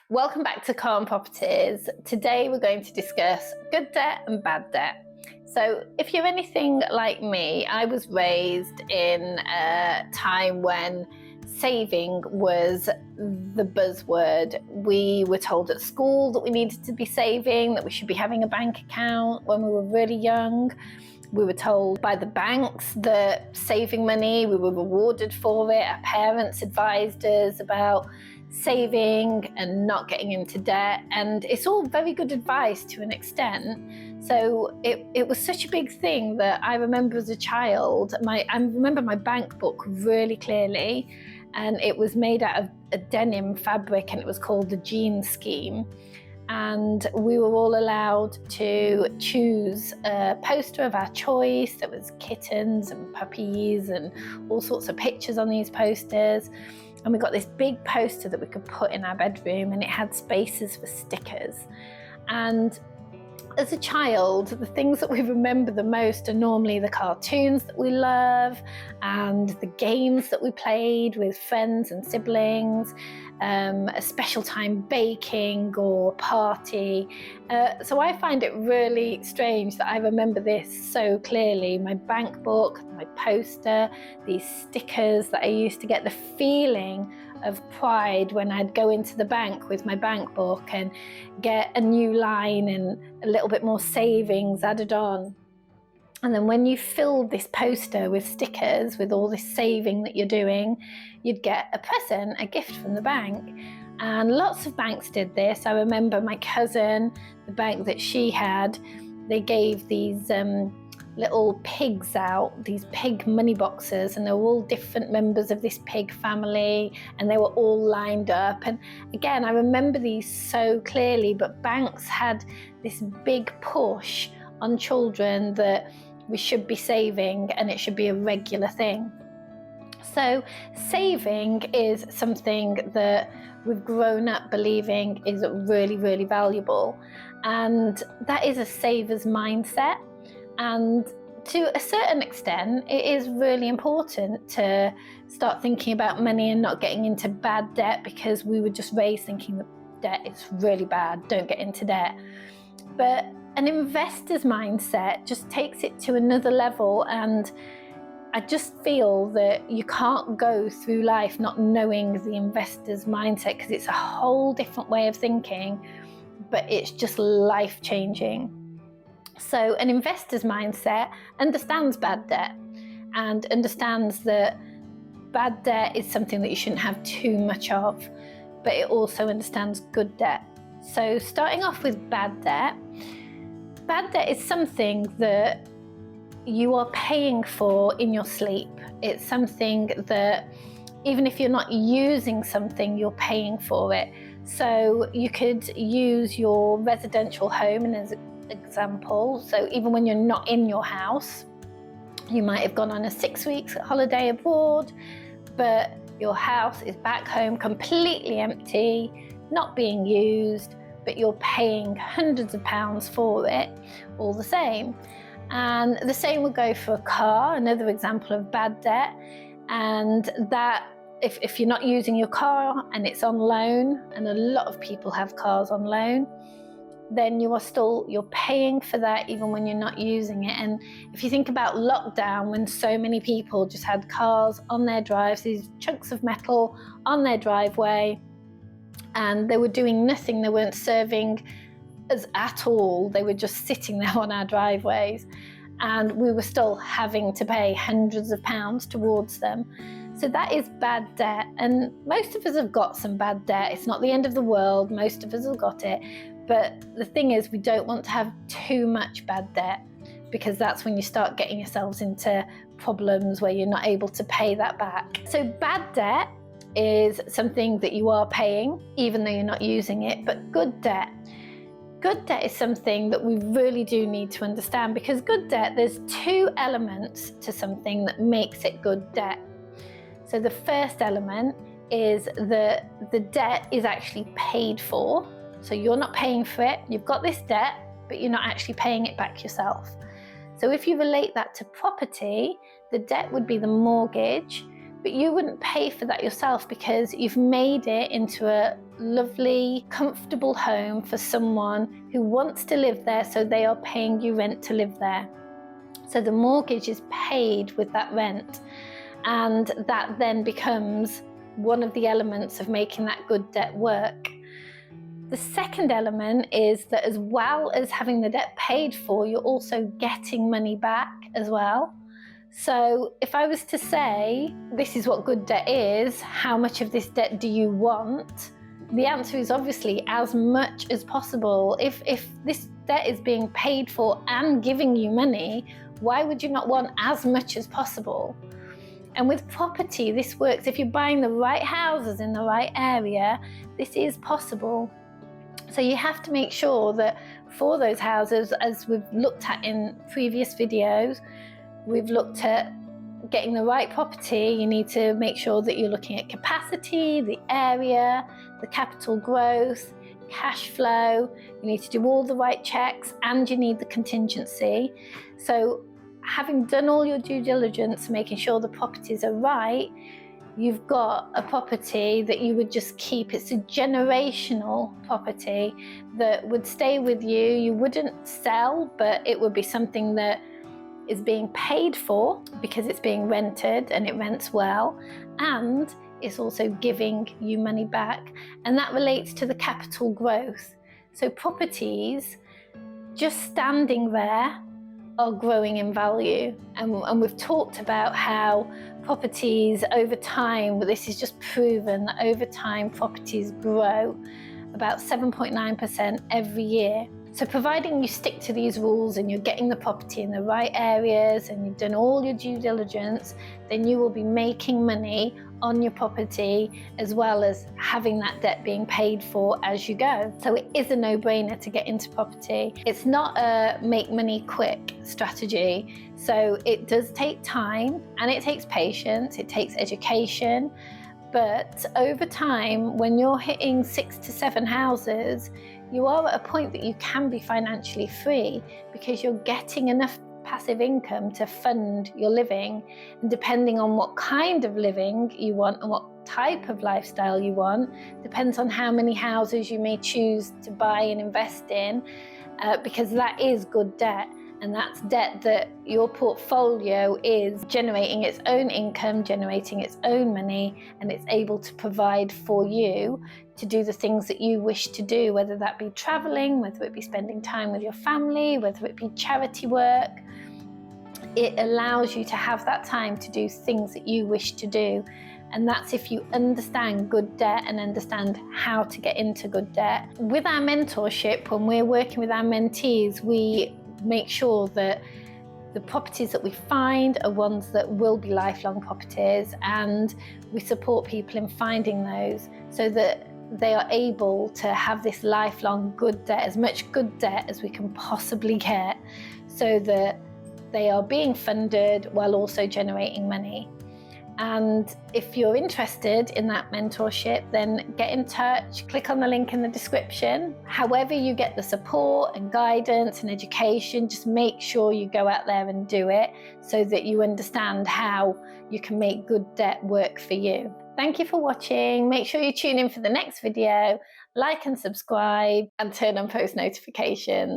Welcome back to Calm Properties. Today we're going to discuss good debt and bad debt. So if you're anything like me, I was raised in a time when saving was the buzzword. We were told at school that we needed to be saving, that we should be having a bank account when we were really young. We were told by the banks that saving money, we were rewarded for it. Our parents advised us about saving and not getting into debt, and it's all very good advice to an extent. So it was such a big thing that I remember as a child, I remember my bank book really clearly, and it was made out of a denim fabric and it was called the Jean Scheme. And we were all allowed to choose a poster of our choice. There was kittens and puppies and all sorts of pictures on these posters. And we got this big poster that we could put in our bedroom, and it had spaces for stickers. And as a child, the things that we remember the most are normally the cartoons that we love and the games that we played with friends and siblings, a special time baking or party. So I find it really strange that I remember this so clearly. My bank book, my poster, these stickers that I used to get, the feeling of pride when I'd go into the bank with my bank book and get a new line and a little bit more savings added on. And then when you filled this poster with stickers, with all this saving that you're doing, you'd get a present, a gift from the bank. And lots of banks did this. I remember my cousin, the bank that she had, they gave these little pigs out, these pig money boxes, and they were all different members of this pig family, and they were all lined up. And again, I remember these so clearly, but banks had this big push on children that we should be saving and it should be a regular thing. So saving is something that we've grown up believing is really, really valuable, and that is a saver's mindset. And to a certain extent, it is really important to start thinking about money and not getting into bad debt, because we were just raised thinking that debt is really bad, don't get into debt. But an investor's mindset just takes it to another level, and I just feel that you can't go through life not knowing the investor's mindset, because it's a whole different way of thinking, but it's just life-changing. So an investor's mindset understands bad debt and understands that bad debt is something that you shouldn't have too much of, but it also understands good debt. So starting off with bad debt is something that you are paying for in your sleep. It's something that even if you're not using something, you're paying for it. So you could use your residential home as an example. So even when you're not in your house, you might have gone on a 6 weeks holiday abroad, but your house is back home completely empty, not being used, but you're paying hundreds of pounds for it all the same. And the same would go for a car, another example of bad debt. And that if you're not using your car and it's on loan, and a lot of people have cars on loan, then you're paying for that even when you're not using it. And if you think about lockdown, when so many people just had cars on their drives, these chunks of metal on their driveway, and they were doing nothing, they weren't serving us at all, they were just sitting there on our driveways, and we were still having to pay hundreds of pounds towards them. So that is bad debt, and most of us have got some bad debt. It's not the end of the world, most of us have got it. But the thing is, we don't want to have too much bad debt, because that's when you start getting yourselves into problems where you're not able to pay that back. So bad debt is something that you are paying even though you're not using it. But good debt is something that we really do need to understand, because good debt, there's two elements to something that makes it good debt. So the first element is that the debt is actually paid for. So you're not paying for it, you've got this debt, but you're not actually paying it back yourself. So if you relate that to property, the debt would be the mortgage, but you wouldn't pay for that yourself because you've made it into a lovely, comfortable home for someone who wants to live there, so they are paying you rent to live there. So the mortgage is paid with that rent, and that then becomes one of the elements of making that good debt work. The second element is that as well as having the debt paid for, you're also getting money back as well. So if I was to say, this is what good debt is, how much of this debt do you want? The answer is obviously as much as possible. If this debt is being paid for and giving you money, why would you not want as much as possible? And with property, this works. If you're buying the right houses in the right area, this is possible. So you have to make sure that for those houses, as we've looked at in previous videos, we've looked at getting the right property. You need to make sure that you're looking at capacity, the area, the capital growth, cash flow. You need to do all the right checks, and you need the contingency. So having done all your due diligence, making sure the properties are right, you've got a property that you would just keep. It's a generational property that would stay with you. You wouldn't sell, but it would be something that is being paid for because it's being rented and it rents well, and it's also giving you money back. And that relates to the capital growth. So properties just standing there are growing in value, and we've talked about how properties over time, this is just proven that over time properties grow about 7.9% every year. So providing you stick to these rules and you're getting the property in the right areas and you've done all your due diligence, then you will be making money on your property as well as having that debt being paid for as you go. So it is a no-brainer to get into property. It's not a make money quick strategy. So it does take time and it takes patience, it takes education. But over time, when you're hitting 6 to 7 houses, you are at a point that you can be financially free because you're getting enough passive income to fund your living. And depending on what kind of living you want and what type of lifestyle you want, depends on how many houses you may choose to buy and invest in, because that is good debt. And that's debt that your portfolio is generating its own income, generating its own money, and it's able to provide for you to do the things that you wish to do, whether that be traveling, whether it be spending time with your family, whether it be charity work. It allows you to have that time to do things that you wish to do. And that's if you understand good debt and understand how to get into good debt. With our mentorship, when we're working with our mentees, we make sure that the properties that we find are ones that will be lifelong properties, and we support people in finding those so that they are able to have this lifelong good debt, as much good debt as we can possibly get, so that they are being funded while also generating money. And if you're interested in that mentorship, then get in touch, click on the link in the description. However you get the support and guidance and education, just make sure you go out there and do it so that you understand how you can make good debt work for you. Thank you for watching. Make sure you tune in for the next video, like and subscribe, and turn on post notifications.